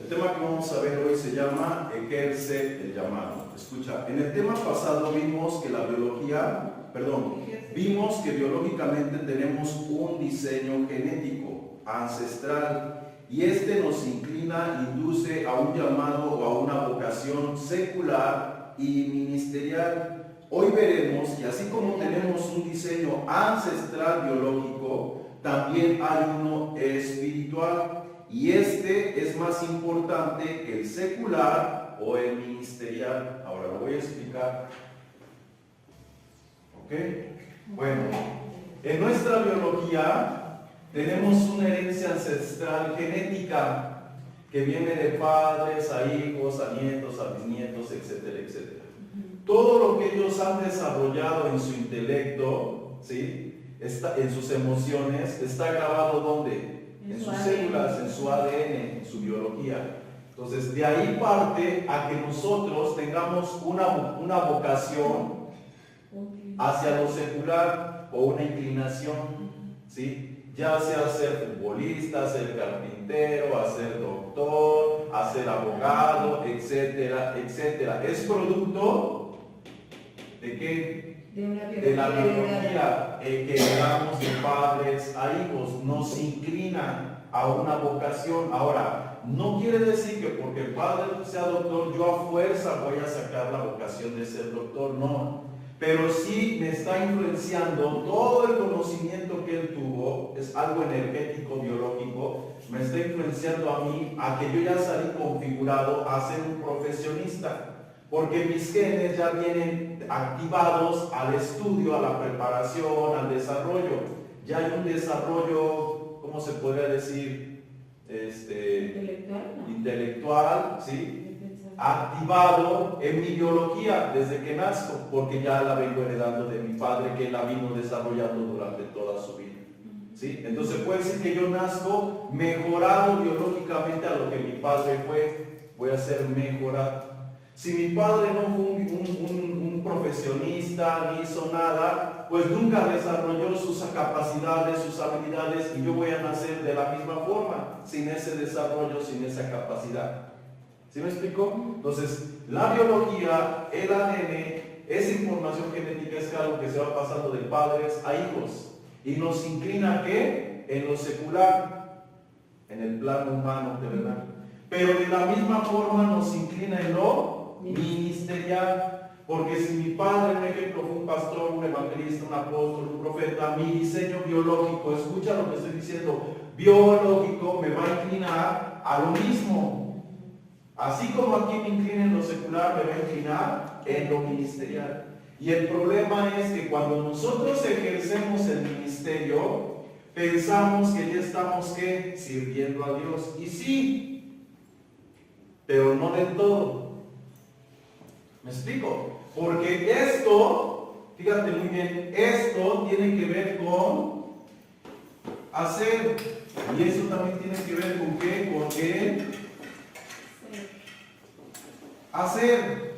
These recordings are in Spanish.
El tema que vamos a ver hoy se llama ejerce el llamado. Escucha, en el tema pasado vimos que vimos que biológicamente tenemos un diseño genético, ancestral, y este nos inclina, induce a un llamado o a una vocación secular y ministerial. Hoy veremos que así como tenemos un diseño ancestral biológico, también hay uno espiritual, y este es más importante que el secular o el ministerial. Ahora lo voy a explicar. ¿Ok? Bueno, en nuestra biología tenemos una herencia ancestral genética que viene de padres a hijos, a nietos, a bisnietos, etcétera, etcétera. Todo lo que ellos han desarrollado en su intelecto, ¿sí?, en sus emociones, está grabado ¿dónde? En sus células, en su ADN, en su biología. Entonces, de ahí parte a que nosotros tengamos una vocación hacia lo secular o una inclinación, ¿sí? Ya sea ser futbolista, ser carpintero, a ser doctor, a ser abogado, etcétera, etcétera. ¿Es producto de qué? De la biología que heredamos de padres a hijos. Nos inclina a una vocación. Ahora, no quiere decir que porque el padre sea doctor, yo a fuerza voy a sacar la vocación de ser doctor, no. Pero sí me está influenciando todo el conocimiento que él tuvo, es algo energético, biológico, me está influenciando a mí a que yo ya salí configurado a ser un profesionista. Porque mis genes ya vienen activados al estudio, a la preparación, al desarrollo. Ya hay un desarrollo, ¿cómo se podría decir? Intelectual, ¿sí? Activado en mi biología desde que nazco, porque ya la vengo heredando de mi padre, que la vino desarrollando durante toda su vida, ¿sí? Entonces puede decir que yo nazco mejorado biológicamente a lo que mi padre fue, voy a ser mejorado. Si mi padre no fue un profesionista, ni hizo nada, pues nunca desarrolló sus capacidades, sus habilidades, y yo voy a nacer de la misma forma, sin ese desarrollo, sin esa capacidad. ¿Sí me explico? Entonces, la biología, el ADN, esa información genética es algo que se va pasando de padres a hijos, y nos inclina ¿a qué? En lo secular, en el plano humano, de verdad. Pero de la misma forma nos inclina en lo ministerial, porque si mi padre, por ejemplo, fue un pastor, un evangelista, un apóstol, un profeta, mi diseño biológico, escucha lo que estoy diciendo, biológico me va a inclinar a lo mismo. Así como aquí me inclina en lo secular, me va a inclinar en lo ministerial. Y el problema es que cuando nosotros ejercemos el ministerio, pensamos que ya estamos ¿qué? Sirviendo a Dios. Y sí, pero no del todo. ¿Me explico? Porque esto, fíjate muy bien, esto tiene que ver con hacer. Y eso también tiene que ver con qué? Con qué? Hacer.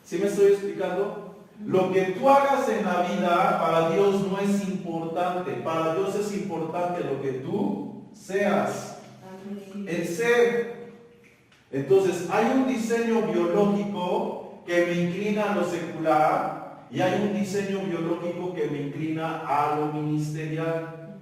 ¿Sí me estoy explicando? Lo que tú hagas en la vida para Dios no es importante. Para Dios es importante lo que tú seas. El ser. Entonces, hay un diseño biológico que me inclina a lo secular y hay un diseño biológico que me inclina a lo ministerial.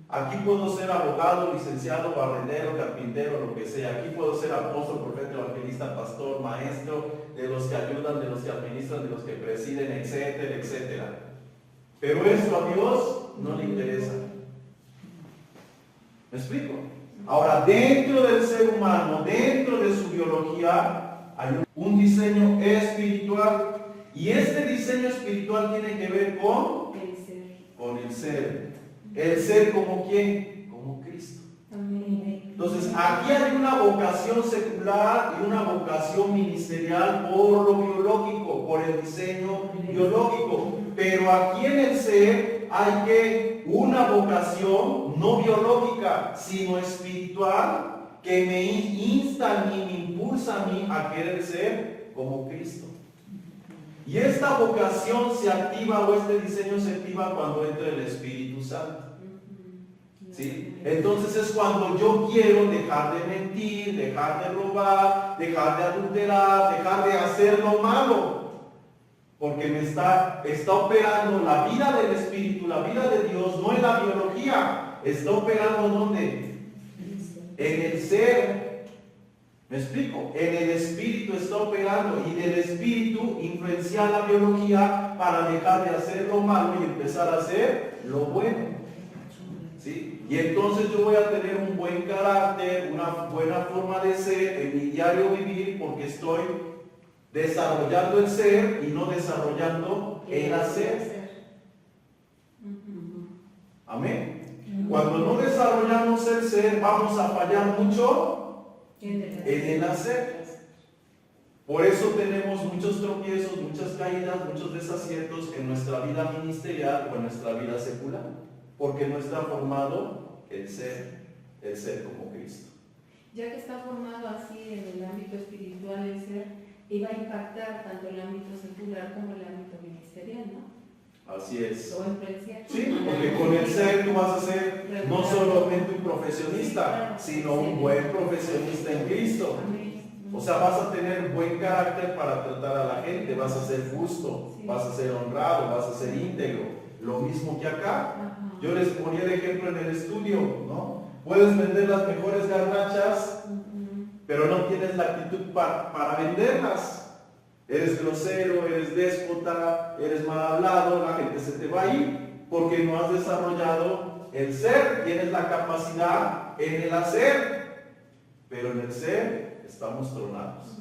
Aquí puedo ser abogado, licenciado, barrendero, carpintero, lo que sea. Aquí puedo ser apóstol, profeta, evangelista, pastor, maestro, de los que ayudan, de los que administran, de los que presiden, etcétera, etcétera. Pero esto a Dios no le interesa. ¿Me explico? Ahora, dentro del ser humano, dentro de su biología, hay un diseño espiritual. Y este diseño espiritual tiene que ver con el ser. ¿El ser como quién? Como Cristo. Entonces, aquí hay una vocación secular y una vocación ministerial por lo biológico, por el diseño biológico. Pero aquí en el ser hay una vocación no biológica, sino espiritual, que me insta a mí, me impulsa a mí a querer ser como Cristo. Y esta vocación se activa, o este diseño se activa cuando entra el Espíritu Santo. ¿sí? Entonces es cuando yo quiero dejar de mentir, dejar de robar, dejar de adulterar, dejar de hacer lo malo. Porque me está operando la vida del Espíritu, la vida de Dios, no en la biología. Está operando ¿dónde? En el ser. ¿Me explico? En el Espíritu está operando y del Espíritu influencia la biología para dejar de hacer lo malo y empezar a hacer lo bueno. ¿Sí? Y entonces yo voy a tener un buen carácter, una buena forma de ser en mi diario vivir porque estoy desarrollando el ser y no desarrollando el hacer. Amén. Cuando no desarrollamos el ser, vamos a fallar mucho en el hacer. Por eso tenemos muchos tropiezos, muchas caídas, muchos desaciertos en nuestra vida ministerial o en nuestra vida secular, porque no está formado el ser como Cristo. Ya que está formado así en el ámbito espiritual el ser, y va a impactar tanto el ámbito secular como el ámbito ministerial, ¿no? Así es. Lo influencia. Sí, porque con el ser tú vas a ser no solamente un profesionista, sino un buen profesionista en Cristo. O sea, vas a tener buen carácter para tratar a la gente, vas a ser justo, vas a ser honrado, vas a ser íntegro. Lo mismo que acá. Yo les ponía de ejemplo en el estudio, ¿no? Puedes vender las mejores garnachas, pero no tienes la actitud para venderlas. Eres grosero, eres déspota, eres mal hablado, la gente se te va a ir porque no has desarrollado el ser. Tienes la capacidad en el hacer, pero en el ser estamos tronados.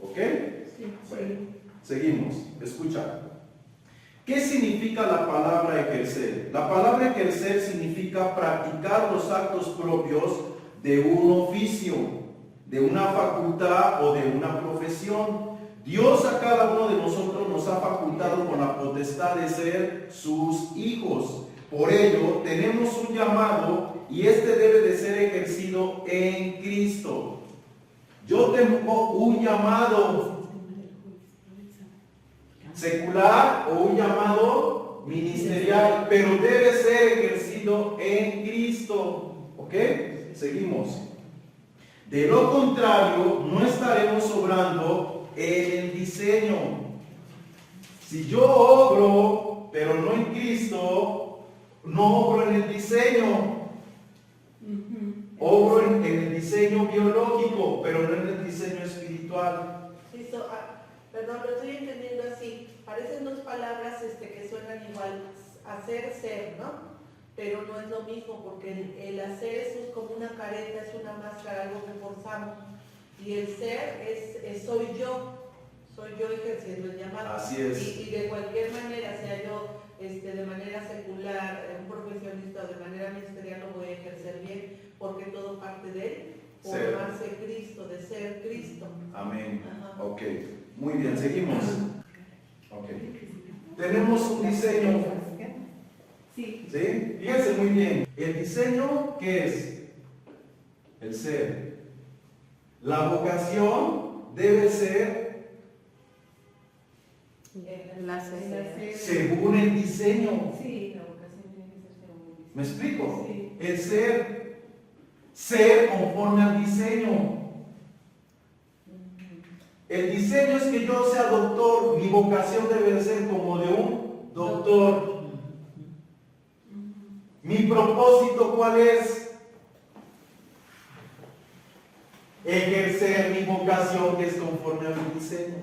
¿Ok? Sí. Bueno, seguimos. Escucha. ¿Qué significa la palabra ejercer? La palabra ejercer significa practicar los actos propios de un oficio, de una facultad o de una profesión. Dios a cada uno de nosotros nos ha facultado con la potestad de ser sus hijos. Por ello, tenemos un llamado y este debe de ser ejercido en Cristo. Yo tengo un llamado secular o un llamado ministerial, pero debe ser ejercido en Cristo. ¿Ok? Seguimos. De lo contrario, no estaremos obrando en el diseño. Si yo obro, pero no en Cristo, no obro en el diseño. Obro en el diseño biológico, pero no en el diseño espiritual. Perdón, lo estoy entendiendo así. Parecen dos palabras que suenan igual. Hacer, ser, ¿no? Pero no es lo mismo, porque el hacer es como una careta, es una máscara, algo que forzamos. Y el ser es soy yo ejerciendo el llamado. Así es. Y de cualquier manera, sea yo de manera secular, un profesionista o de manera ministerial, lo voy a ejercer bien, porque todo parte de él, formarse Cristo, de ser Cristo. Amén. Ajá. Ok, muy bien, seguimos. Ok. Tenemos un diseño. Sí. ¿Sí? Fíjense muy bien. El diseño, ¿qué es? El ser. La vocación debe ser según el diseño. Sí, la vocación tiene que ser según el diseño. ¿Me explico? Sí. El ser conforme al diseño. El diseño es que yo sea doctor, mi vocación debe ser como de un doctor. Mi propósito, ¿cuál es? Ejercer mi vocación que es conforme a mi diseño.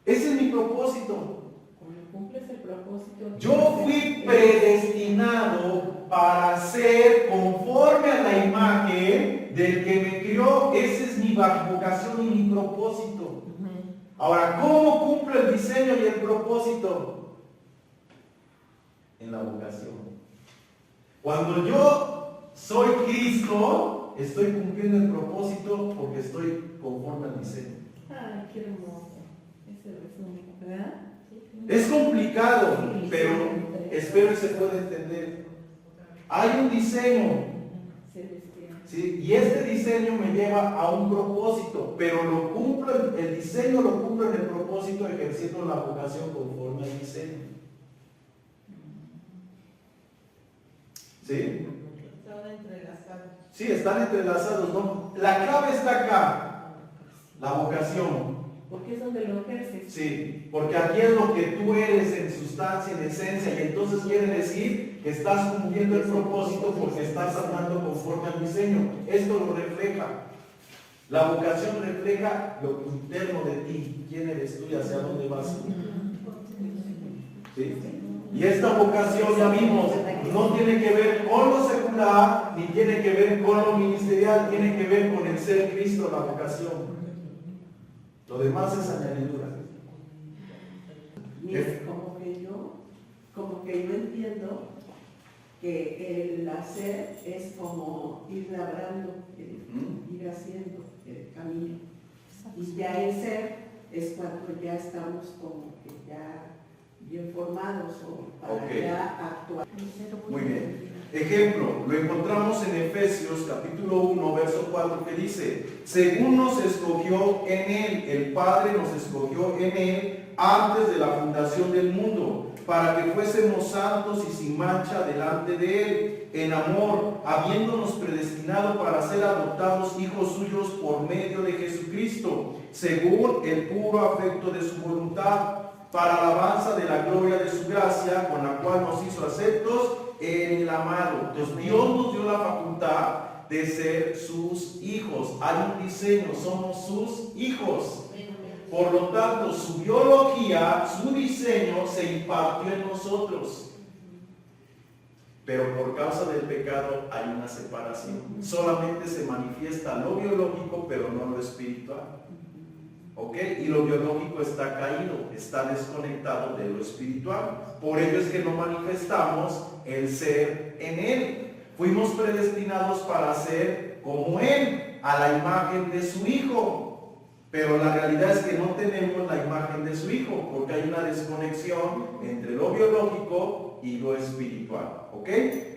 Ese es mi propósito. Cuando cumples el propósito. Yo fui predestinado para ser conforme a la imagen del que me crió. Esa es mi vocación y mi propósito. Ahora, ¿cómo cumplo el diseño y el propósito? En la vocación. Cuando yo soy Cristo, estoy cumpliendo el propósito porque estoy conforme al diseño. Ay, qué hermoso. Ese resumen, ¿verdad? Es complicado, pero espero que se pueda entender. Hay un diseño, ¿sí? Y este diseño me lleva a un propósito, pero lo cumplo, el diseño lo cumplo en el propósito ejerciendo la vocación conforme al diseño. ¿Sí? Están entrelazados. Sí, están entrelazados, ¿no? La clave está acá, la vocación. Porque es donde lo ejerces. Sí, porque aquí es lo que tú eres en sustancia, en esencia, y entonces quiere decir que estás cumpliendo el propósito porque estás andando conforme al diseño. Esto lo refleja. La vocación refleja lo interno de ti, quién eres tú y hacia dónde vas tú. ¿Sí? Y esta vocación, ya vimos, no tiene que ver con lo secular, ni tiene que ver con lo ministerial, tiene que ver con el ser Cristo, la vocación. Lo demás es añadidura. Es como que yo entiendo que el hacer es como ir labrando, ir haciendo el camino. Y ya el ser es cuando ya estamos como que ya bien formados o para ya actuar. Muy bien. Ejemplo, lo encontramos en Efesios capítulo 1, verso 4, que dice: según nos escogió en Él, el Padre nos escogió en Él antes de la fundación del mundo, para que fuésemos santos y sin mancha delante de Él, en amor, habiéndonos predestinado para ser adoptados hijos suyos por medio de Jesucristo, según el puro afecto de su voluntad, para alabanza de la gloria de su gracia, con la cual nos hizo aceptos en el amado. Entonces Dios nos dio la facultad de ser sus hijos. Hay un diseño, somos sus hijos. Por lo tanto, su biología, su diseño se impartió en nosotros. Pero por causa del pecado hay una separación. Solamente se manifiesta lo biológico, pero no lo espiritual. ¿Ok? Y lo biológico está caído, está desconectado de lo espiritual. Por ello es que no manifestamos el ser en Él. Fuimos predestinados para ser como Él, a la imagen de su Hijo. Pero la realidad es que no tenemos la imagen de su Hijo, porque hay una desconexión entre lo biológico y lo espiritual. ¿Ok?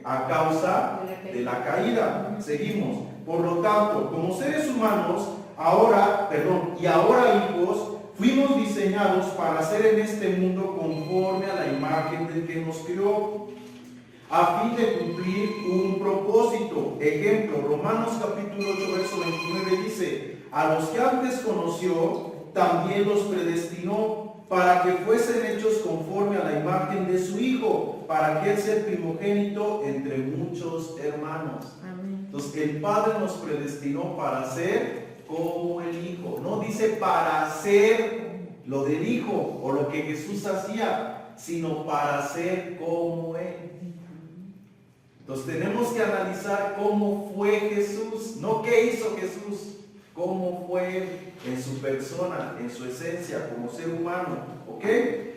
A causa de la caída. Seguimos. Por lo tanto, como seres humanos, ahora hijos, fuimos diseñados para ser en este mundo conforme a la imagen del que nos creó, a fin de cumplir un propósito. Ejemplo, Romanos capítulo 8, verso 29 dice: a los que antes conoció, también los predestinó para que fuesen hechos conforme a la imagen de su Hijo, para que Él sea el primogénito entre muchos hermanos. Amén. Entonces, el Padre nos predestinó para ser como el Hijo. No dice para hacer lo del Hijo o lo que Jesús hacía, sino para ser como Él. Entonces tenemos que analizar cómo fue Jesús, no qué hizo Jesús, cómo fue en su persona, en su esencia, como ser humano. ¿Ok?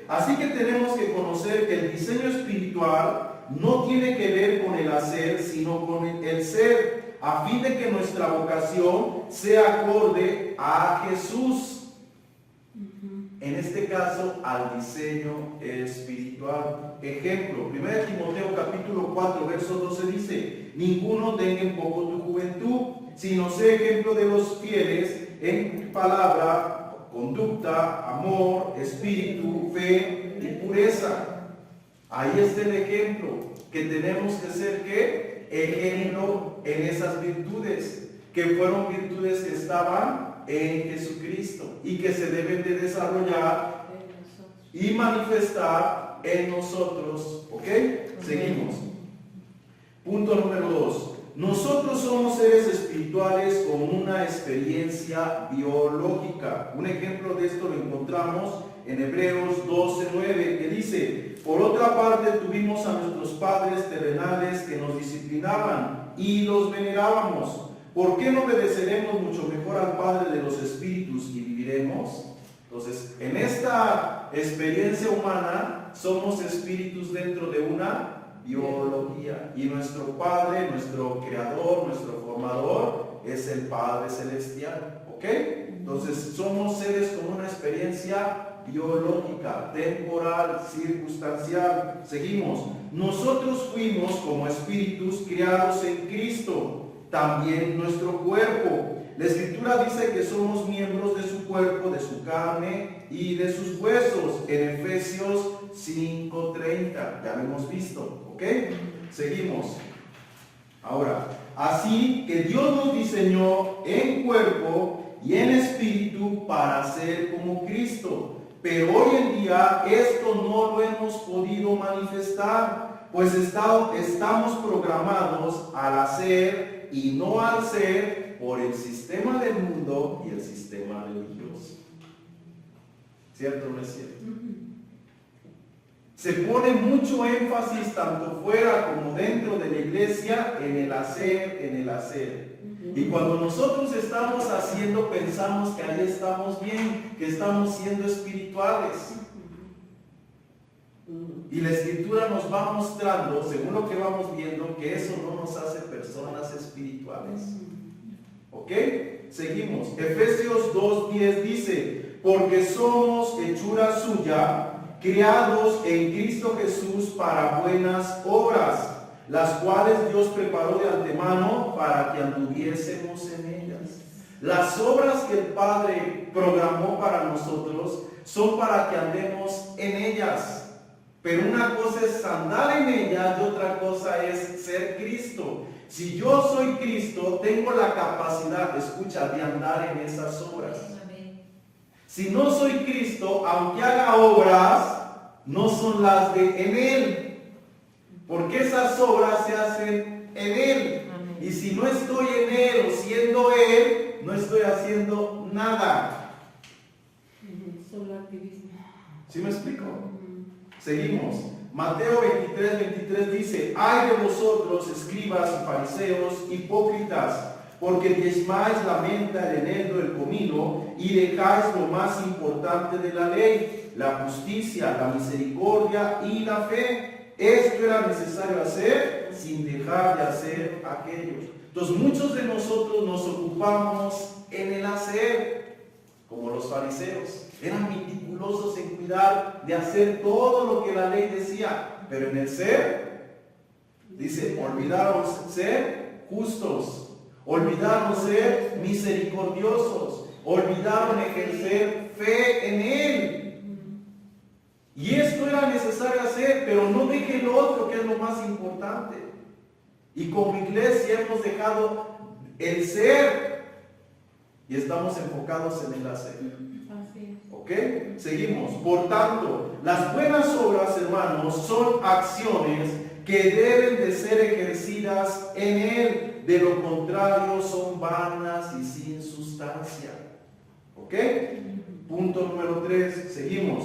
Así que tenemos que conocer que el diseño espiritual no tiene que ver con el hacer, sino con el ser, a fin de que nuestra vocación sea acorde a Jesús. En este caso, al diseño espiritual. Ejemplo, 1 Timoteo capítulo 4, verso 12 dice: ninguno tenga en poco tu juventud, sino sé ejemplo de los fieles en palabra, conducta, amor, espíritu, fe y pureza. Ahí está el ejemplo, que tenemos que ser ¿qué? Ejemplo en esas virtudes, que fueron virtudes que estaban en Jesucristo y que se deben de desarrollar y manifestar en nosotros. ¿Ok? Seguimos. Punto número 2. Nosotros somos seres espirituales con una experiencia biológica. Un ejemplo de esto lo encontramos en Hebreos 12:9, que dice: por otra parte tuvimos a nuestros padres terrenales que nos disciplinaban y los venerábamos. ¿Por qué no obedeceremos mucho mejor al Padre de los Espíritus y viviremos? Entonces, en esta experiencia humana somos espíritus dentro de una biología. Y nuestro Padre, nuestro Creador, nuestro Formador es el Padre Celestial. ¿Ok? Entonces, somos seres con una experiencia biológica, temporal, circunstancial. Seguimos. Nosotros fuimos como espíritus criados en Cristo. También nuestro cuerpo. La Escritura dice que somos miembros de su cuerpo, de su carne y de sus huesos, en Efesios 5:30. Ya lo hemos visto, ¿ok? Seguimos. Ahora, así que Dios nos diseñó en cuerpo y en espíritu para ser como Cristo. Pero hoy en día esto no lo hemos podido manifestar, pues estamos programados al hacer y no al ser por el sistema del mundo y el sistema religioso. ¿Cierto o no es cierto? Se pone mucho énfasis tanto fuera como dentro de la iglesia en el hacer. Y cuando nosotros estamos haciendo, pensamos que ahí estamos bien, que estamos siendo espirituales. Y la Escritura nos va mostrando, según lo que vamos viendo, que eso no nos hace personas espirituales. ¿Ok? Seguimos. Efesios 2:10 dice, porque somos hechura suya, creados en Cristo Jesús para buenas obras, las cuales Dios preparó de antemano para que anduviésemos en ellas. Las obras que el Padre programó para nosotros son para que andemos en ellas. Pero una cosa es andar en ellas y otra cosa es ser Cristo. Si yo soy Cristo, tengo la capacidad, escucha, de andar en esas obras. Si no soy Cristo, aunque haga obras, no son las de en Él. Porque esas obras se hacen en Él. Y si no estoy en Él o siendo Él, no estoy haciendo nada. Solo activismo. ¿Sí me explico? Seguimos. Mateo 23:23 dice, ay de vosotros, escribas y fariseos, hipócritas, porque diezmáis la menta, el eneldo, el comino, y dejáis lo más importante de la ley, la justicia, la misericordia y la fe. Esto era necesario hacer sin dejar de hacer aquello. Entonces muchos de nosotros nos ocupamos en el hacer, como los fariseos. Eran meticulosos en cuidar de hacer todo lo que la ley decía, pero en el ser, dice, olvidaron ser justos, olvidaron ser misericordiosos, olvidaron ejercer fe en Él. Y esto era necesario hacer, pero no deje lo otro, que es lo más importante. Y como iglesia hemos dejado el ser y estamos enfocados en el hacer. ¿Ok? Seguimos. Por tanto, las buenas obras, hermanos, son acciones que deben de ser ejercidas en Él. De lo contrario, son vanas y sin sustancia. ¿Ok? Punto número 3. Seguimos.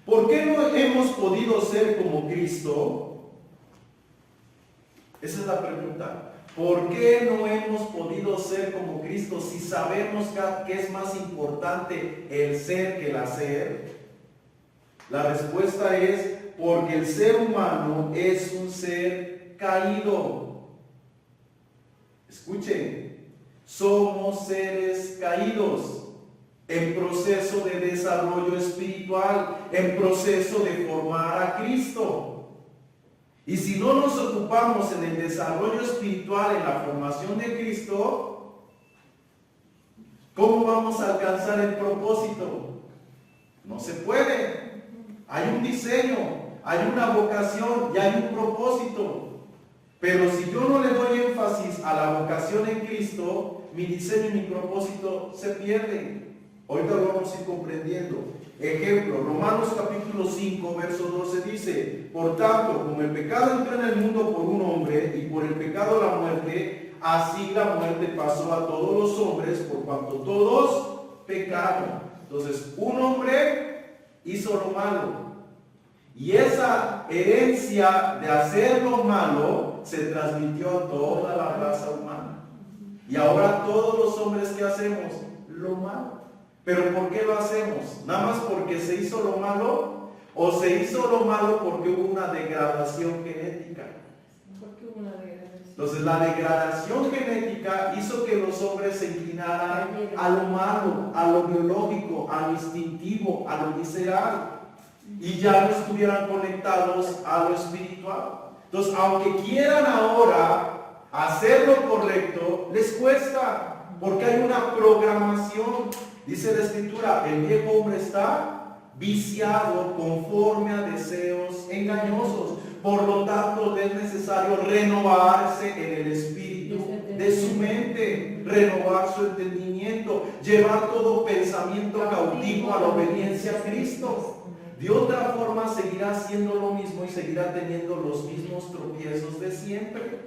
¿Por qué no hemos podido ser como Cristo? Esa es la pregunta. ¿Por qué no hemos podido ser como Cristo si sabemos que es más importante el ser que el hacer? La respuesta es porque el ser humano es un ser caído. Escuchen, somos seres caídos en proceso de desarrollo espiritual, en proceso de formar a Cristo. Y si no nos ocupamos en el desarrollo espiritual, en la formación de Cristo, ¿cómo vamos a alcanzar el propósito? No se puede. Hay un diseño, hay una vocación y hay un propósito. Pero si yo no le doy énfasis a la vocación en Cristo, mi diseño y mi propósito se pierden. Ahorita lo vamos a ir comprendiendo. Ejemplo, Romanos capítulo 5, verso 12 dice, por tanto, como el pecado entró en el mundo por un hombre y por el pecado la muerte, así la muerte pasó a todos los hombres por cuanto todos pecaron. Entonces, un hombre hizo lo malo. Y esa herencia de hacer lo malo se transmitió a toda la raza humana. Y ahora todos los hombres, ¿qué hacemos? Lo malo. ¿Pero por qué lo hacemos? ¿Nada más porque se hizo lo malo? ¿O se hizo lo malo porque hubo una degradación genética? ¿Por qué hubo una degradación? Entonces la degradación genética hizo que los hombres se inclinaran a lo malo, a lo biológico, a lo instintivo, a lo visceral. Y ya no estuvieran conectados a lo espiritual. Entonces, aunque quieran ahora hacer lo correcto, les cuesta, porque hay una programación. Dice la Escritura, el viejo hombre está viciado conforme a deseos engañosos. Por lo tanto, es necesario renovarse en el espíritu de su mente, renovar su entendimiento, llevar todo pensamiento cautivo a la obediencia a Cristo. De otra forma seguirá haciendo lo mismo y seguirá teniendo los mismos tropiezos de siempre.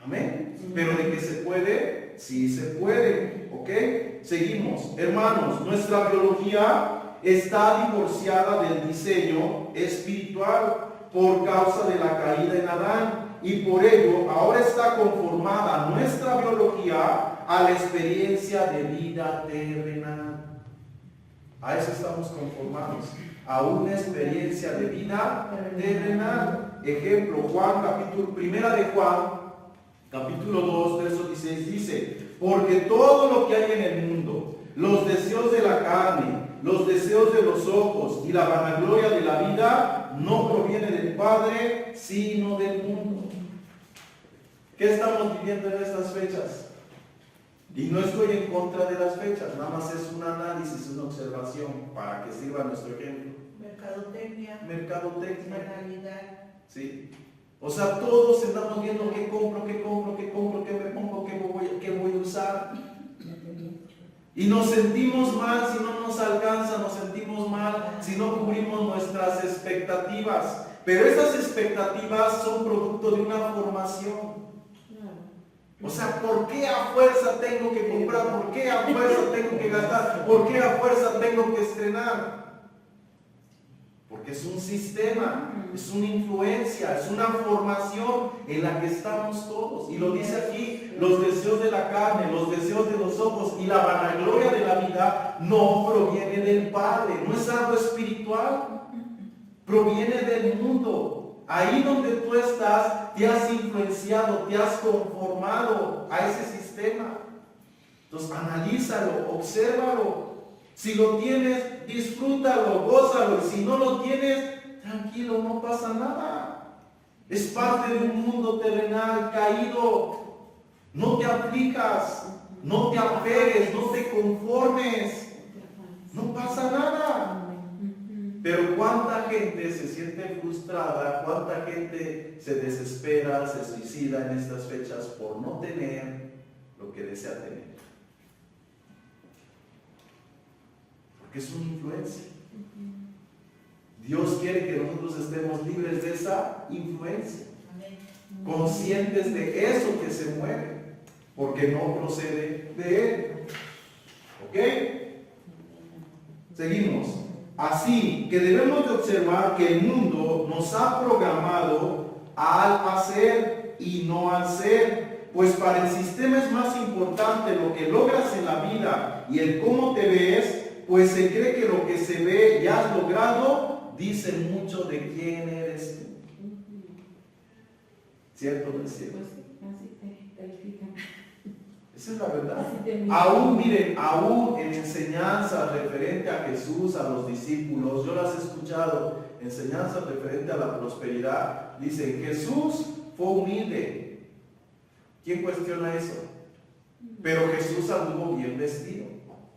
Amén. Pero de que se puede, sí se puede. ¿Ok? Seguimos. Hermanos, nuestra biología está divorciada del diseño espiritual por causa de la caída en Adán. Y por ello ahora está conformada nuestra biología a la experiencia de vida terrenal. A eso estamos conformados, a una experiencia de vida terrenal. Ejemplo, primera de Juan, capítulo 2, verso 16 dice: porque todo lo que hay en el mundo, los deseos de la carne, los deseos de los ojos y la vanagloria de la vida, no proviene del Padre, sino del mundo. ¿Qué estamos viviendo en estas fechas? Y no estoy en contra de las fechas, nada más es un análisis, una observación para que sirva nuestro ejemplo. Mercadotecnia. Banalidad. Sí. O sea, todos estamos viendo qué compro, qué me pongo, qué voy a usar. Y nos sentimos mal si no nos alcanza, nos sentimos mal si no cubrimos nuestras expectativas. Pero esas expectativas son producto de una formación. O sea, ¿por qué a fuerza tengo que comprar? ¿Por qué a fuerza tengo que gastar? ¿Por qué a fuerza tengo que estrenar? Porque es un sistema, es una influencia, es una formación en la que estamos todos. Y lo dice aquí: los deseos de la carne, los deseos de los ojos y la vanagloria de la vida no proviene del Padre, no es algo espiritual, proviene del mundo. Ahí donde tú estás, te has influenciado, te has conformado a ese sistema. Entonces, analízalo, obsérvalo. Si lo tienes, disfrútalo, gózalo. Y si no lo tienes, tranquilo, no pasa nada. Es parte de un mundo terrenal caído. No te aplicas, no te apegues, no te conformes. No pasa nada. Pero cuánta gente se siente frustrada, cuánta gente se desespera, se suicida en estas fechas por no tener lo que desea tener. Porque es una influencia. Dios quiere que nosotros estemos libres de esa influencia, conscientes de eso que se mueve, porque no procede de Él. ¿Ok? Seguimos. Así que debemos de observar que el mundo nos ha programado al hacer y no al ser, pues para el sistema es más importante lo que logras en la vida y el cómo te ves, pues se cree que lo que se ve y has logrado dice mucho de quién eres tú. ¿Cierto o no es cierto? Esa es la verdad. Aún, miren, aún en enseñanzas referente a Jesús, a los discípulos, yo las he escuchado, enseñanzas referente a la prosperidad, dicen: Jesús fue humilde. ¿Quién cuestiona eso? Pero Jesús anduvo bien vestido.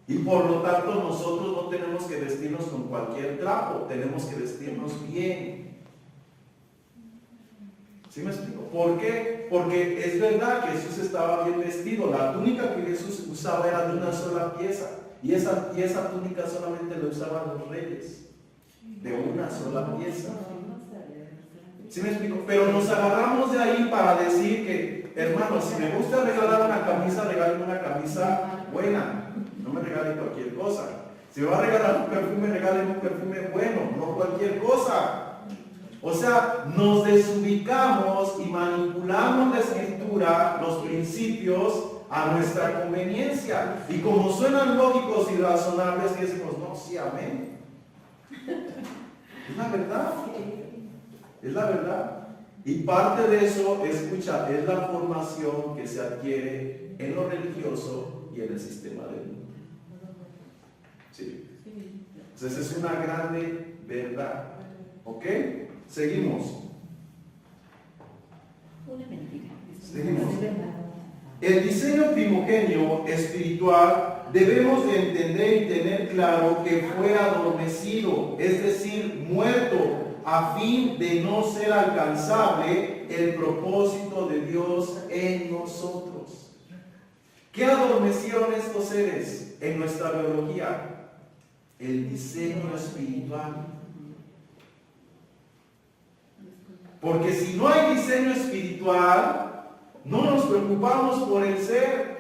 Y por lo tanto nosotros no tenemos que vestirnos con cualquier trapo, tenemos que vestirnos bien. ¿Sí me explico? ¿Por qué? Porque es verdad que Jesús estaba bien vestido. La túnica que Jesús usaba era de una sola pieza. Y esa túnica solamente la usaban los reyes. De una sola pieza. ¿Sí me explico? Pero nos agarramos de ahí para decir que, hermanos, si me gusta regalar una camisa, regálame una camisa buena. No me regalen cualquier cosa. Si me va a regalar un perfume, regálame un perfume bueno, no cualquier cosa. O sea, nos desubicamos y manipulamos la escritura, los principios, a nuestra conveniencia. Y como suenan lógicos y razonables, que decimos: no, sí, amén. Es la verdad. Es la verdad. Y parte de eso, escucha, es la formación que se adquiere en lo religioso y en el sistema del mundo. Sí. Entonces es una grande verdad. ¿Ok? Seguimos. Una mentira. Seguimos. El diseño primogenio espiritual debemos de entender y tener claro que fue adormecido, es decir, muerto, a fin de no ser alcanzable el propósito de Dios en nosotros. ¿Qué adormecieron estos seres en nuestra biología? El diseño espiritual. Porque si no hay diseño espiritual, no nos preocupamos por el ser.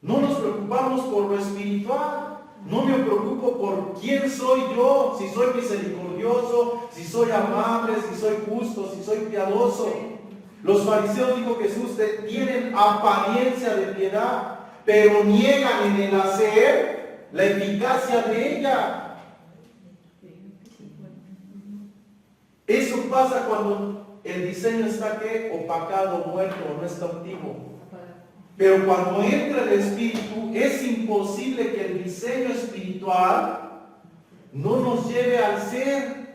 No nos preocupamos por lo espiritual. No me preocupo por quién soy yo, si soy misericordioso, si soy amable, si soy justo, si soy piadoso. Los fariseos, dijo Jesús, tienen apariencia de piedad, pero niegan en el hacer la eficacia de ella. Eso pasa cuando el diseño está opacado, muerto, no está activo. Pero cuando entra el Espíritu, es imposible que el diseño espiritual no nos lleve al ser.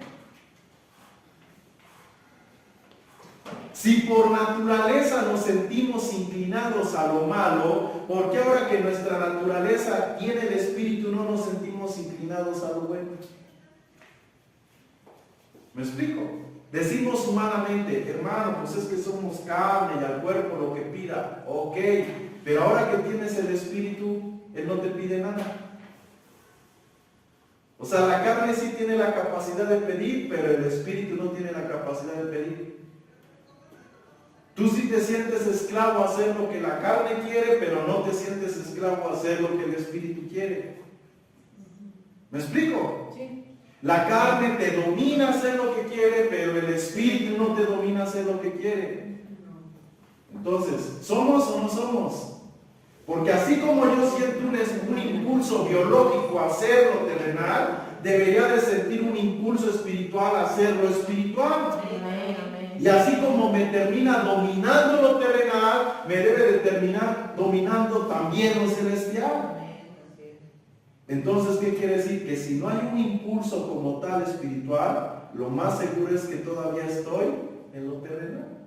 Si por naturaleza nos sentimos inclinados a lo malo, ¿por qué ahora que nuestra naturaleza tiene el Espíritu no nos sentimos inclinados a lo bueno? ¿Me explico? Decimos humanamente, hermano, pues es que somos carne y al cuerpo lo que pida. Ok, pero ahora que tienes el Espíritu, Él no te pide nada. O sea, la carne sí tiene la capacidad de pedir, pero el Espíritu no tiene la capacidad de pedir. Tú sí te sientes esclavo a hacer lo que la carne quiere, pero no te sientes esclavo a hacer lo que el Espíritu quiere. ¿Me explico? Sí. La carne te domina a hacer lo que quiere, pero el Espíritu no te domina a hacer lo que quiere. Entonces, ¿somos o no somos? Porque así como yo siento un impulso biológico a hacer lo terrenal, debería de sentir un impulso espiritual a hacer lo espiritual. Y así como me termina dominando lo terrenal, me debe de terminar dominando también lo celestial. Entonces, ¿qué quiere decir? Que si no hay un impulso como tal espiritual, lo más seguro es que todavía estoy en lo terrenal.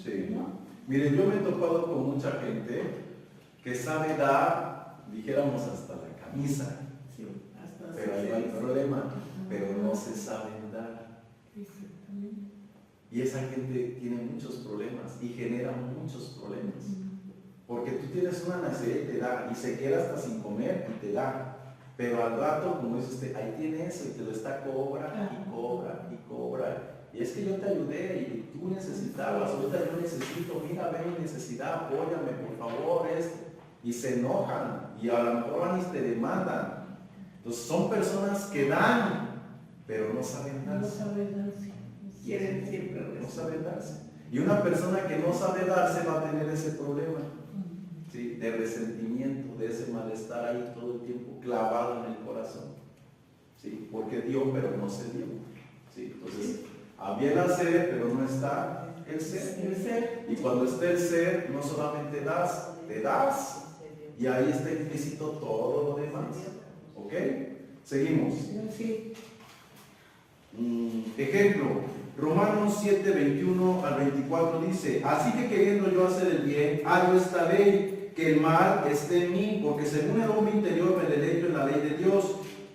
Sí. Miren, yo me he topado con mucha gente que sabe dar, dijéramos, hasta la camisa. Sí, hasta Pero ahí va el problema, pero no se saben dar. Y esa gente tiene muchos problemas y genera muchos problemas. Porque tú tienes una necesidad y te da, y se queda hasta sin comer y te da. Pero al rato, como dice usted, ahí tiene eso y te lo está cobra y cobra y cobra. Y es que yo te ayudé y tú necesitabas, ahorita yo necesito, mira, ve mi necesidad, apóyame por favor, y se enojan y a lo mejor van y te demandan. Entonces son personas que dan, pero no saben darse. No saben darse. Quieren siempre No saben darse. Y una persona que no sabe darse va a tener ese problema, ¿sí? De resentimiento, de ese malestar ahí todo el tiempo clavado en el corazón, ¿sí? Porque dio, pero no se dio, ¿sí? Entonces, había el hacer, pero no está el ser. El ser. Y cuando está el ser, no solamente das, te das. Y ahí está implícito todo lo demás. ¿Ok? Seguimos. Sí. Ejemplo, Romanos 7, 21 al 24 dice: así que queriendo yo hacer el bien, hago esta ley, que el mal esté en mí, porque según el hombre interior me deleito en la ley de Dios.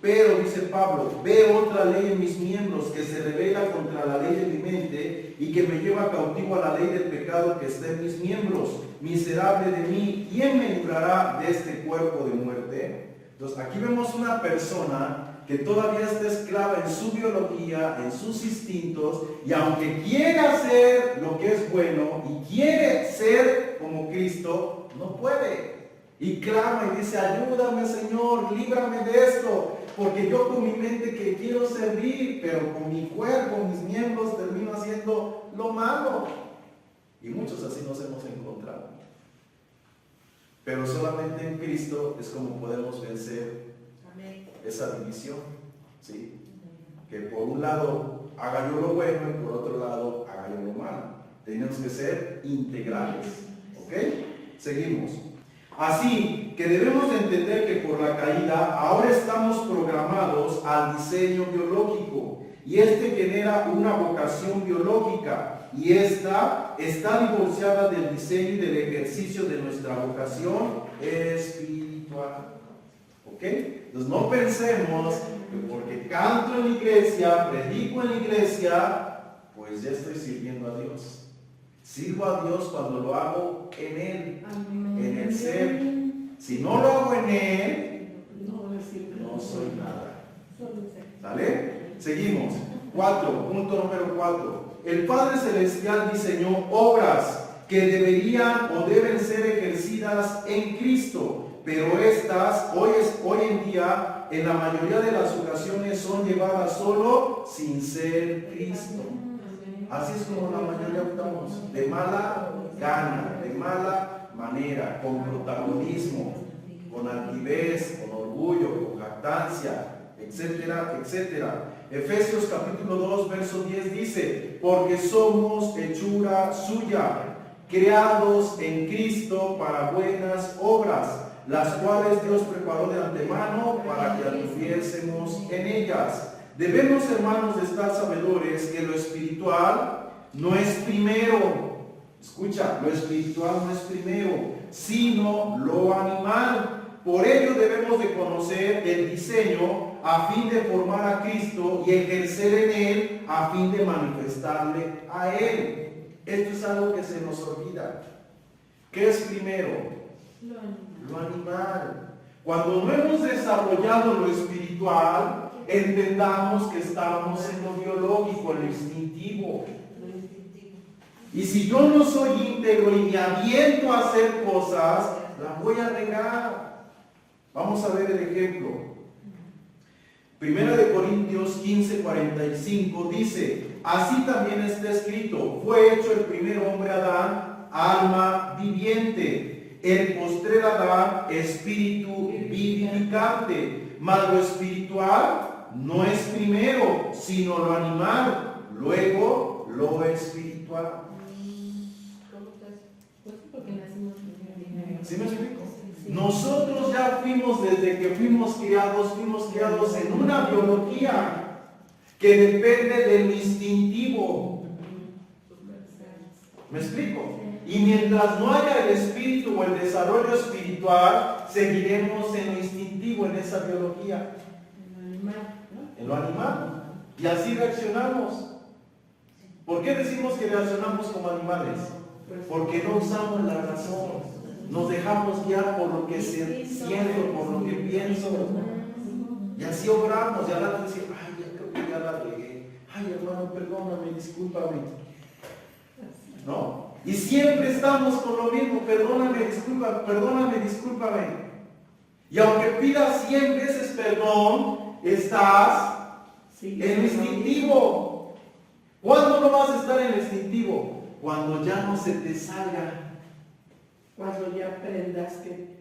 Pero, dice Pablo, veo otra ley en mis miembros que se revela contra la ley de mi mente y que me lleva cautivo a la ley del pecado que está en mis miembros. Miserable de mí, ¿quién me librará de este cuerpo de muerte? Entonces, aquí vemos una persona que todavía está esclava en su biología, en sus instintos, y aunque quiere hacer lo que es bueno y quiere ser como Cristo, no puede. Y clama y dice: ayúdame, Señor, líbrame de esto, porque yo con mi mente que quiero servir, pero con mi cuerpo, mis miembros, termino haciendo lo malo. Y muchos así nos hemos encontrado. Pero solamente en Cristo es como podemos vencer esa división, ¿sí? Que por un lado haga yo lo bueno y por otro lado haga yo lo malo. Tenemos que ser integrales, ¿ok? Seguimos. Así que debemos de entender que por la caída ahora estamos programados al diseño biológico y este genera una vocación biológica y esta está divorciada del diseño y del ejercicio de nuestra vocación espiritual. ¿ok? Entonces no pensemos que porque canto en la iglesia, predico en la iglesia, pues ya estoy sirviendo a Dios. Sirvo a Dios cuando lo hago en Él, en el ser. Si no lo hago en Él, no soy nada. ¿Vale? Seguimos. Punto número 4. El Padre Celestial diseñó obras que deberían o deben ser ejercidas en Cristo, pero estas hoy en día en la mayoría de las ocasiones son llevadas solo sin ser Cristo. Así es como la mayoría optamos, de mala gana, de mala manera, con protagonismo, con altivez, con orgullo, con jactancia, etcétera, etcétera. Efesios capítulo 2, verso 10 dice, porque somos hechura suya, creados en Cristo para buenas obras, las cuales Dios preparó de antemano para que anduviésemos en ellas. Debemos, hermanos, de estar sabedores que lo espiritual no es primero. Escucha, lo espiritual no es primero, sino lo animal. Por ello debemos de conocer el diseño a fin de formar a Cristo y ejercer en Él a fin de manifestarle a Él. Esto es algo que se nos olvida. ¿Qué es primero? Lo animal. Cuando no hemos desarrollado lo espiritual, entendamos que estamos en lo biológico, en lo instintivo. Y si yo no soy íntegro y me aviento a hacer cosas, las voy a regar. Vamos a ver el ejemplo. Primera de Corintios 15:45 dice, así también está escrito, fue hecho el primer hombre Adán, alma viviente, el postrer Adán, espíritu vivificante, mas lo espiritual no es primero, sino lo animal, luego lo espiritual. ¿Sí me explico? Nosotros ya desde que fuimos criados en una biología que depende del instintivo. ¿Me explico? Y mientras no haya el espíritu o el desarrollo espiritual, seguiremos en lo instintivo, en esa biología. En lo animal. Y así reaccionamos. ¿Por qué decimos que reaccionamos como animales? Porque no usamos la razón. Nos dejamos guiar por lo que siento, por lo que pienso. Y así obramos. Y al rato decimos, ay, ya creo que ya la regué. Ay, hermano, perdóname, discúlpame. ¿No? Y siempre estamos con lo mismo. Perdóname, discúlpame. Y aunque pidas 100 veces perdón, estás en lo instintivo. ¿Cuándo no vas a estar en lo instintivo? Cuando ya no se te salga. Cuando ya aprendas que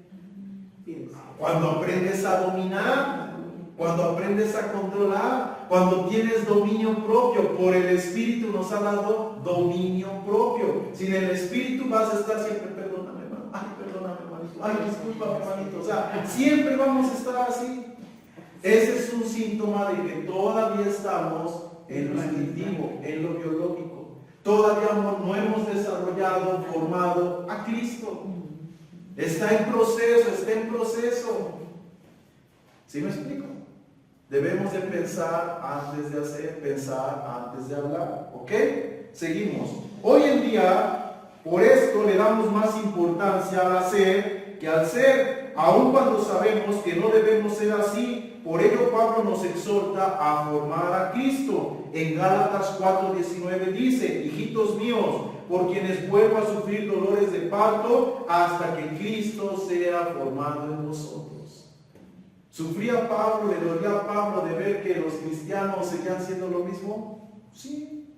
piensas. Cuando aprendes a dominar, cuando aprendes a controlar, cuando tienes dominio propio. Por el Espíritu nos ha dado dominio propio. Sin el Espíritu vas a estar siempre, perdóname, hermano. Ay, perdóname, hermanito. Ay, discúlpame, hermanito. O sea, siempre vamos a estar así. Ese es un síntoma de que todavía estamos en lo instintivo, en lo biológico. Todavía no hemos desarrollado, formado a Cristo. Está en proceso. ¿Sí me explico? Debemos de pensar antes de hacer, pensar antes de hablar. ¿Ok? Seguimos. Hoy en día, por esto le damos más importancia al hacer que al ser, aun cuando sabemos que no debemos ser así. Por ello Pablo nos exhorta a formar a Cristo. En Gálatas 4:19 dice, hijitos míos, por quienes vuelvo a sufrir dolores de parto hasta que Cristo sea formado en vosotros. ¿Sufría Pablo, le dolía a Pablo de ver que los cristianos seguían siendo lo mismo? Sí.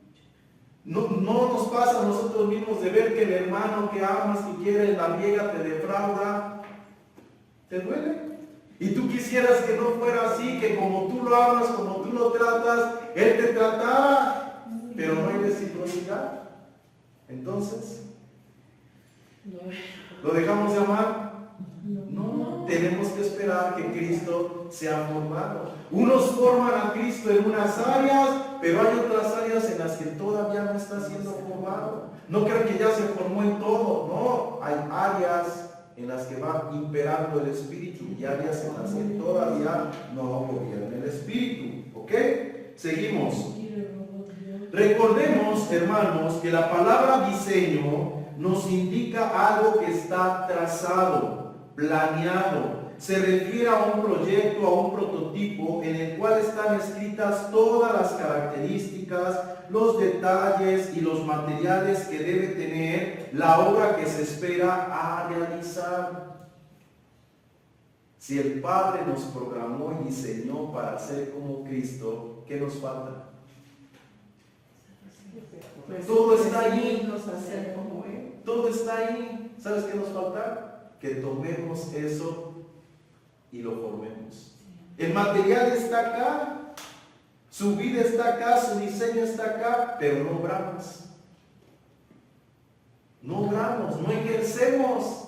No nos pasa a nosotros mismos de ver que el hermano que amas, que quieres, la amiga te defrauda. ¿Te duele? Y tú quisieras que no fuera así, que como tú lo amas, como tú lo tratas, Él te tratara, pero no hay reciprocidad. Entonces, ¿lo dejamos de amar? No, tenemos que esperar que Cristo sea formado. Unos forman a Cristo en unas áreas, pero hay otras áreas en las que todavía no está siendo formado. No crean que ya se formó en todo, no, hay áreas en las que va imperando el Espíritu y áreas en las que todavía no gobierna el Espíritu. ¿Ok? Seguimos. Recordemos, hermanos, que la palabra diseño nos indica algo que está trazado, planeado. Se refiere a un proyecto, a un prototipo en el cual están escritas todas las características, los detalles y los materiales que debe tener la obra que se espera a realizar. Si el Padre nos programó y diseñó para ser como Cristo, ¿qué nos falta? Pues, Todo está ahí. Hacer como Él. Todo está ahí. ¿Sabes qué nos falta? Que tomemos eso y lo formemos. El material está acá, su vida está acá, su diseño está acá, pero no obramos. No obramos, no ejercemos.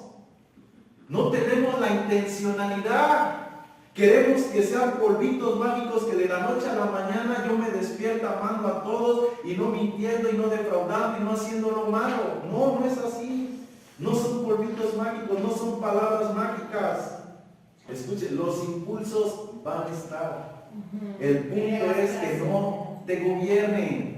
No tenemos la intencionalidad. Queremos que sean polvitos mágicos que de la noche a la mañana yo me despierto amando a todos y no mintiendo y no defraudando y no haciendo lo malo. No, no es así. No son polvitos mágicos, no son palabras mágicas. Escuchen, los impulsos van a estar. El punto es que no te gobiernen.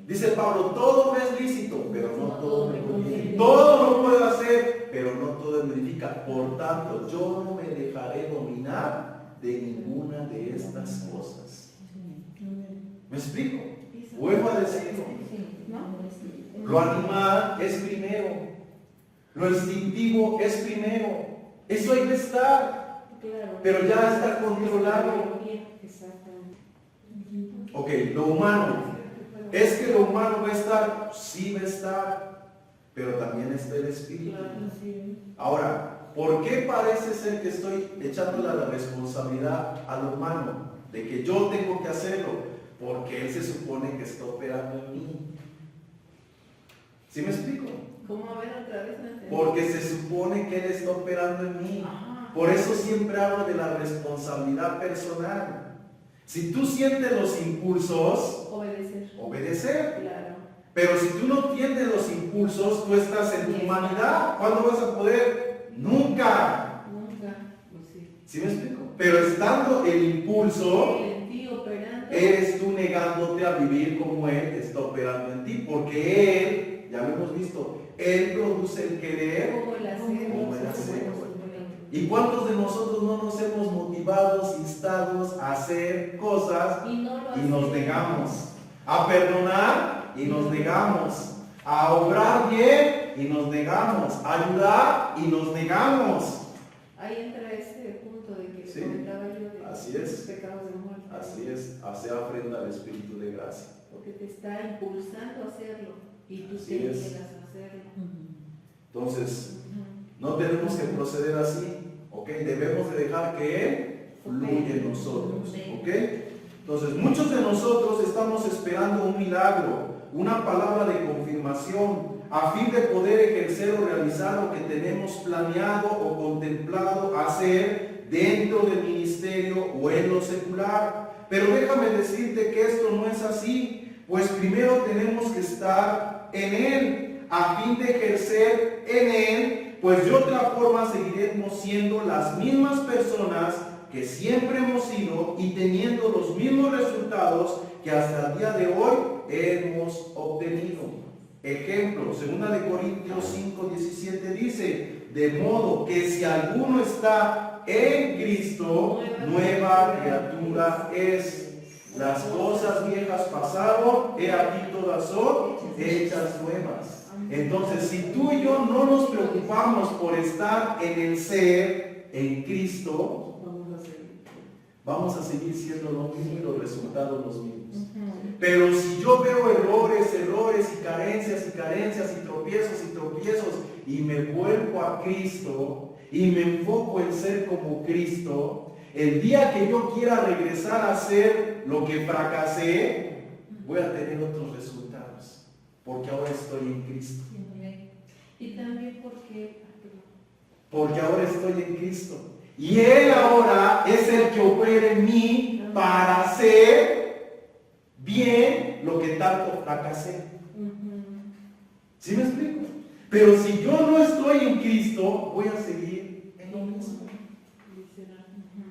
Dice Pablo, todo me es lícito, pero no todo me conviene. Todo lo puedo hacer, pero no todo me edifica. Por tanto, yo no me dejaré dominar de ninguna de estas cosas. ¿Me explico? Vuelvo a decirlo. Lo animal es primero. Lo instintivo es primero. Eso hay que estar. Pero ya está controlado. Ok, lo humano. ¿Es que lo humano va a estar? Sí va a estar, pero también está el Espíritu. Ahora, ¿por qué parece ser que estoy echándole la responsabilidad al humano de que yo tengo que hacerlo? Porque él se supone que está operando en mí. ¿Sí me explico? ¿Cómo? A ver otra vez. Porque se supone que él está operando en mí. Por eso siempre hablo de la responsabilidad personal. Si tú sientes los impulsos, obedecer. Claro. Pero si tú no tienes los impulsos, tú estás en tu humanidad. ¿Cuándo vas a poder? Nunca. Pues sí. ¿Sí me explico? Pero estando el impulso, eres tú negándote a vivir como Él está operando en ti. Porque Él, ya lo hemos visto, Él produce el querer como el hacer. ¿Y cuántos de nosotros no nos hemos motivados, instados a hacer cosas y nos negamos? A perdonar y nos negamos. A obrar bien y nos negamos. A ayudar y nos negamos. Ahí entra ese punto de que Sí, comentaba yo de así es. los pecados de muerte. Así es, hacer ofrenda al Espíritu de gracia. Porque te está impulsando a hacerlo y tú Así te es. niegas a hacerlo. Entonces, no tenemos que proceder así, ¿ok? Debemos de dejar que Él fluya en nosotros, ¿ok? Entonces, muchos de nosotros estamos esperando un milagro, una palabra de confirmación, a fin de poder ejercer o realizar lo que tenemos planeado o contemplado hacer dentro del ministerio o en lo secular. Pero déjame decirte que esto no es así, pues primero tenemos que estar en Él, a fin de ejercer en Él, pues de otra forma seguiremos siendo las mismas personas que siempre hemos sido y teniendo los mismos resultados que hasta el día de hoy hemos obtenido. Ejemplo, 2 Corintios 5:17 dice, de modo que si alguno está en Cristo, nueva criatura es. Las cosas viejas pasaron, he aquí todas son hechas nuevas. Entonces, si tú y yo no nos preocupamos por estar en el ser, en Cristo, vamos a seguir siendo lo mismo y los resultados los mismos. Pero si yo veo errores y carencias y tropiezos y me vuelvo a Cristo y me enfoco en ser como Cristo, el día que yo quiera regresar a hacer lo que fracasé, voy a tener otros resultados, porque ahora estoy en Cristo. Y también porque ahora estoy en Cristo. Y Él ahora es el que opera en mí para hacer bien lo que tanto fracasé. ¿Sí me explico? Pero si yo no estoy en Cristo, voy a seguir en lo mismo.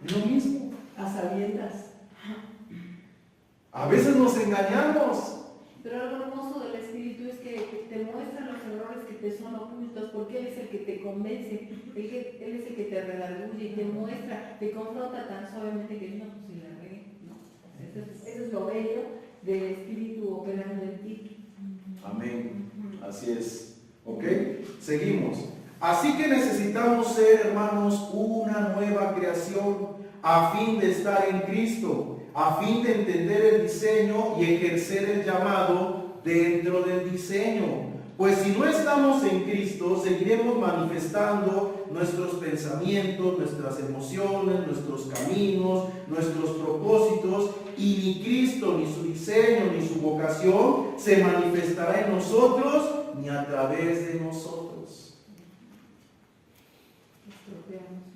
En lo mismo. A sabiendas. A veces nos engañamos. Pero algo hermoso del Espíritu es que te muestra los errores que te son ocultos, porque Él es el que te convence, Él es el que te redarguye y te muestra, te confronta tan suavemente que no, pues si la regué, ¿no? Eso es lo bello del Espíritu operando en ti. Amén. Así es. ¿Ok? Seguimos. Así que necesitamos ser, hermanos, una nueva creación a fin de estar en Cristo, a fin de entender el diseño y ejercer el llamado dentro del diseño. Pues si no estamos en Cristo, seguiremos manifestando nuestros pensamientos, nuestras emociones, nuestros caminos, nuestros propósitos, y ni Cristo, ni su diseño, ni su vocación se manifestará en nosotros, ni a través de nosotros. Estropeamos.